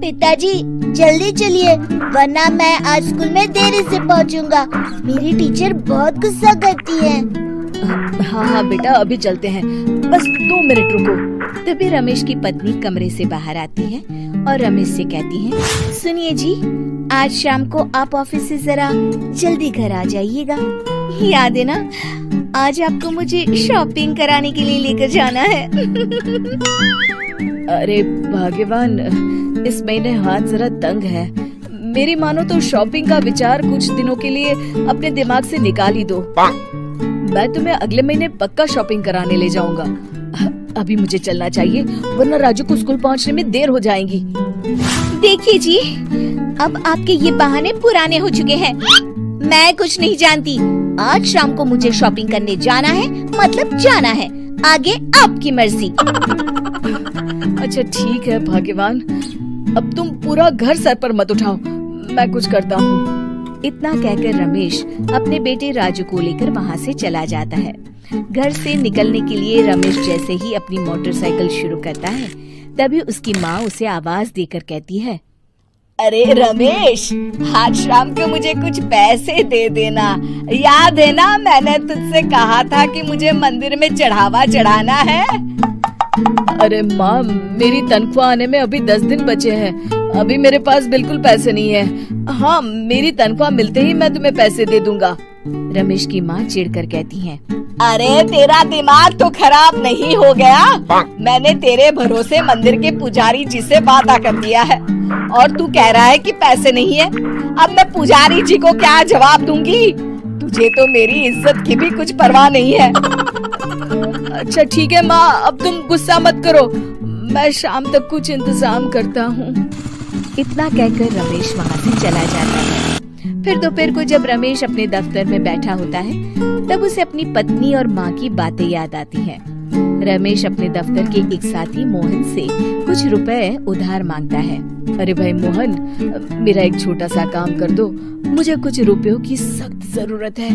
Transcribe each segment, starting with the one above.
पिताजी जल्दी चलिए, वरना मैं आज स्कूल में देरी से पहुंचूंगा। मेरी टीचर बहुत गुस्सा करती है। हाँ बेटा, अभी चलते हैं, बस 2 मिनट रुको। तभी रमेश की पत्नी कमरे से बाहर आती है और रमेश से कहती है, सुनिए जी, आज शाम को आप ऑफिस से जरा जल्दी घर आ जाइएगा। याद है ना, आज आपको मुझे शॉपिंग कराने के लिए लेकर जाना है। अरे भाग्यवान, इस महीने हाथ जरा तंग है। मेरी मानो तो शॉपिंग का विचार कुछ दिनों के लिए अपने दिमाग से निकाल ही दो। मैं तुम्हें अगले महीने पक्का शॉपिंग कराने ले जाऊंगा। अभी मुझे चलना चाहिए, वरना राजू को स्कूल पहुंचने में देर हो जाएगी। देखिए जी, अब आपके ये बहाने पुराने हो चुके हैं। मैं कुछ नहीं जानती। आज शाम को मुझे शॉपिंग करने जाना है, मतलब जाना है। आगे आपकी मर्जी। अच्छा ठीक है भाग्यवान, अब तुम पूरा घर सर पर मत उठाओ, मैं कुछ करता हूँ। इतना कहकर रमेश अपने बेटे राजू को लेकर वहाँ से चला जाता है। घर से निकलने के लिए रमेश जैसे ही अपनी मोटरसाइकिल शुरू करता है, तभी उसकी माँ उसे आवाज देकर कहती है, अरे रमेश, आज शाम को मुझे कुछ पैसे दे देना। याद है ना, मैंने तुझसे कहा था कि मुझे मंदिर में चढ़ावा चढ़ाना है। अरे माँ, मेरी तनख्वाह आने में अभी 10 दिन बचे हैं। अभी मेरे पास बिल्कुल पैसे नहीं है। हाँ, मेरी तनख्वाह मिलते ही मैं तुम्हें पैसे दे दूंगा। रमेश की माँ चिढ़कर कहती है, अरे तेरा दिमाग तो खराब नहीं हो गया? मैंने तेरे भरोसे मंदिर के पुजारी जी से वादा कर दिया है और तू कह रहा है कि पैसे नहीं है। अब मैं पुजारी जी को क्या जवाब दूंगी? तुझे तो मेरी इज्जत की भी कुछ परवाह नहीं है। अच्छा ठीक है माँ, अब तुम गुस्सा मत करो, मैं शाम तक कुछ इंतजाम करता हूँ। इतना कहकर रमेश वहाँ से चला जाता है। फिर दोपहर को जब रमेश अपने दफ्तर में बैठा होता है, तब उसे अपनी पत्नी और माँ की बातें याद आती हैं। रमेश अपने दफ्तर के एक साथी मोहन से कुछ रुपए उधार मांगता है। अरे भाई मोहन, मेरा एक छोटा सा काम कर दो, मुझे कुछ रुपयों की सख्त जरूरत है।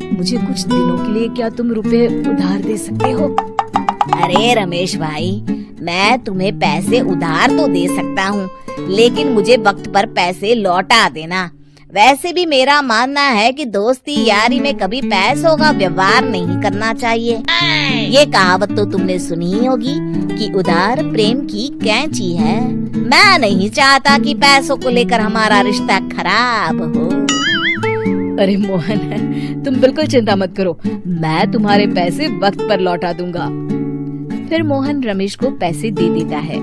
मुझे कुछ दिनों के लिए क्या तुम रुपए उधार दे सकते हो? अरे रमेश भाई, मैं तुम्हें पैसे उधार तो दे सकता हूँ, लेकिन मुझे वक्त पर पैसे लौटा देना। वैसे भी मेरा मानना है कि दोस्ती यारी में कभी पैसों का व्यवहार नहीं करना चाहिए। ये कहावत तो तुमने सुनी ही होगी कि उधार प्रेम की कैंची है। मैं नहीं चाहता कि पैसों को लेकर हमारा रिश्ता खराब हो। अरे मोहन, तुम बिल्कुल चिंता मत करो, मैं तुम्हारे पैसे वक्त पर लौटा दूंगा। फिर मोहन रमेश को पैसे दे देता है।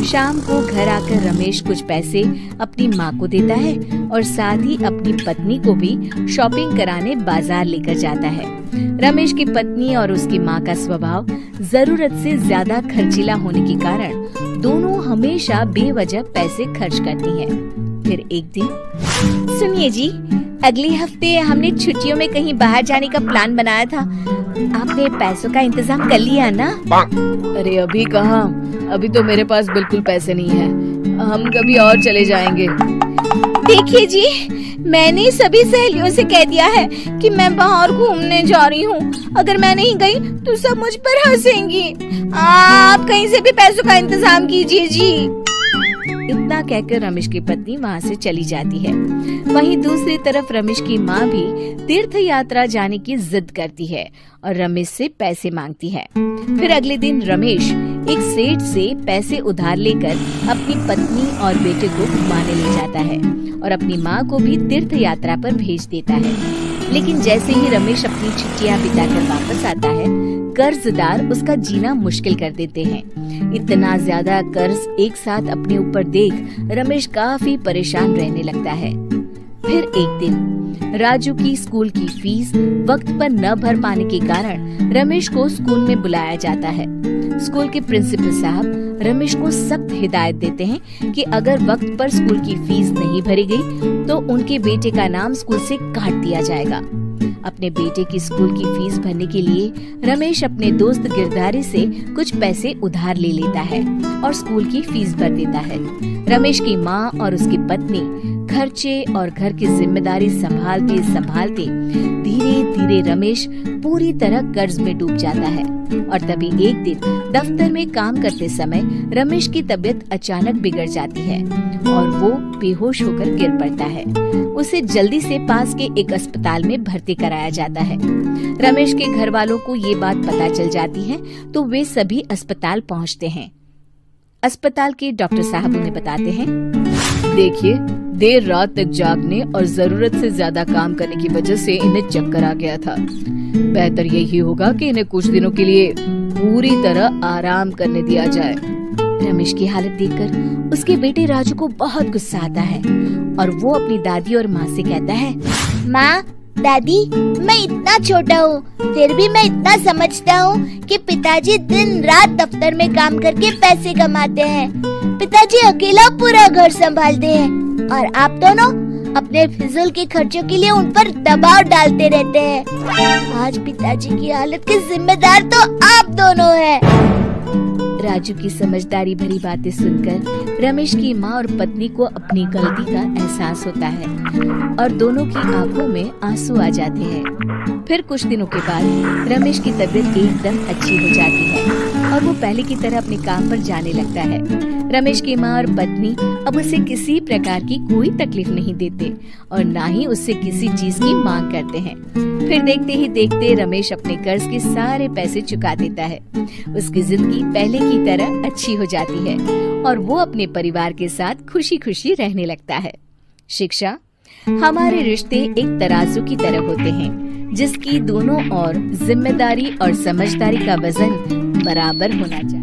शाम को घर आकर रमेश कुछ पैसे अपनी माँ को देता है और साथ ही अपनी पत्नी को भी शॉपिंग कराने बाजार लेकर जाता है। रमेश की पत्नी और उसकी माँ का स्वभाव जरूरत से ज्यादा खर्चीला होने के कारण दोनों हमेशा बेवजह पैसे खर्च करती हैं। फिर एक दिन, सुनिए जी, अगले हफ्ते हमने छुट्टियों में कहीं बाहर जाने का प्लान बनाया था। आपने पैसों का इंतजाम कर लिया ना? अरे अभी कहाँ, अभी तो मेरे पास बिल्कुल पैसे नहीं है। हम कभी और चले जाएंगे। देखिए जी, मैंने सभी सहेलियों से कह दिया है कि मैं बाहर घूमने जा रही हूँ। अगर मैं नहीं गई तो सब मुझ पर हंसेंगी। आप कहीं से भी पैसों का इंतजाम कीजिए जी। इतना कहकर रमेश की पत्नी वहाँ से चली जाती है। वहीं दूसरी तरफ रमेश की माँ भी तीर्थ यात्रा जाने की जिद करती है और रमेश से पैसे मांगती है। फिर अगले दिन रमेश एक सेठ से पैसे उधार लेकर अपनी पत्नी और बेटे को घुमाने ले जाता है और अपनी माँ को भी तीर्थ यात्रा पर भेज देता है। लेकिन जैसे ही रमेश अपनी छुट्टियाँ बिताकर वापस आता है, कर्जदार उसका जीना मुश्किल कर देते हैं। इतना ज्यादा कर्ज एक साथ अपने ऊपर देख रमेश काफी परेशान रहने लगता है। फिर एक दिन राजू की स्कूल की फीस वक्त पर न भर पाने के कारण रमेश को स्कूल में बुलाया जाता है। स्कूल के प्रिंसिपल साहब रमेश को सख्त हिदायत देते हैं कि अगर वक्त पर स्कूल की फीस नहीं भरी गई तो उनके बेटे का नाम स्कूल से काट दिया जाएगा। अपने बेटे की स्कूल की फीस भरने के लिए रमेश अपने दोस्त गिरधारी से कुछ पैसे उधार ले लेता है और स्कूल की फीस भर देता है। रमेश की माँ और उसकी पत्नी खर्चे और घर की जिम्मेदारी संभालते संभालते धीरे धीरे धीरे रमेश पूरी तरह कर्ज में डूब जाता है। और तभी एक दिन दफ्तर में काम करते समय रमेश की तबीयत अचानक बिगड़ जाती है और वो बेहोश होकर गिर पड़ता है। उसे जल्दी से पास के एक अस्पताल में भर्ती कराया जाता है। रमेश के घर वालों को ये बात पता चल जाती है तो वे सभी अस्पताल पहुंचते हैं। अस्पताल के डॉक्टर साहब उन्हें बताते हैं, देखिए, देर रात तक जागने और जरूरत से ज्यादा काम करने की वजह से इन्हें चक्कर आ गया था। बेहतर यही होगा कि इन्हें कुछ दिनों के लिए पूरी तरह आराम करने दिया जाए। रमेश की हालत देखकर उसके बेटे राजू को बहुत गुस्सा आता है और वो अपनी दादी और माँ से कहता है, माँ, दादी, मैं इतना छोटा हूँ, फिर भी मैं इतना समझता हूँ कि पिताजी दिन रात दफ्तर में काम करके पैसे कमाते हैं। पिताजी अकेला पूरा घर संभालते हैं और आप दोनों अपने फिजूल के खर्चों के लिए उन पर दबाव डालते रहते हैं। आज पिताजी की हालत के जिम्मेदार तो आप दोनों हैं। राजू की समझदारी भरी बातें सुनकर रमेश की माँ और पत्नी को अपनी गलती का एहसास होता है और दोनों की आंखों में आंसू आ जाते हैं। फिर कुछ दिनों के बाद रमेश की तबीयत एकदम अच्छी हो जाती है और वो पहले की तरह अपने काम पर जाने लगता है। रमेश की माँ और पत्नी अब उसे किसी प्रकार की कोई तकलीफ नहीं देते और ना ही उससे किसी चीज की मांग करते हैं। फिर देखते ही देखते रमेश अपने कर्ज के सारे पैसे चुका देता है। उसकी जिंदगी पहले की तरह अच्छी हो जाती है और वो अपने परिवार के साथ खुशी खुशी रहने लगता है। शिक्षा, हमारे रिश्ते एक तराजू की तरह होते हैं जिसकी दोनों ओर जिम्मेदारी और समझदारी का वजन बराबर होना चाहिए।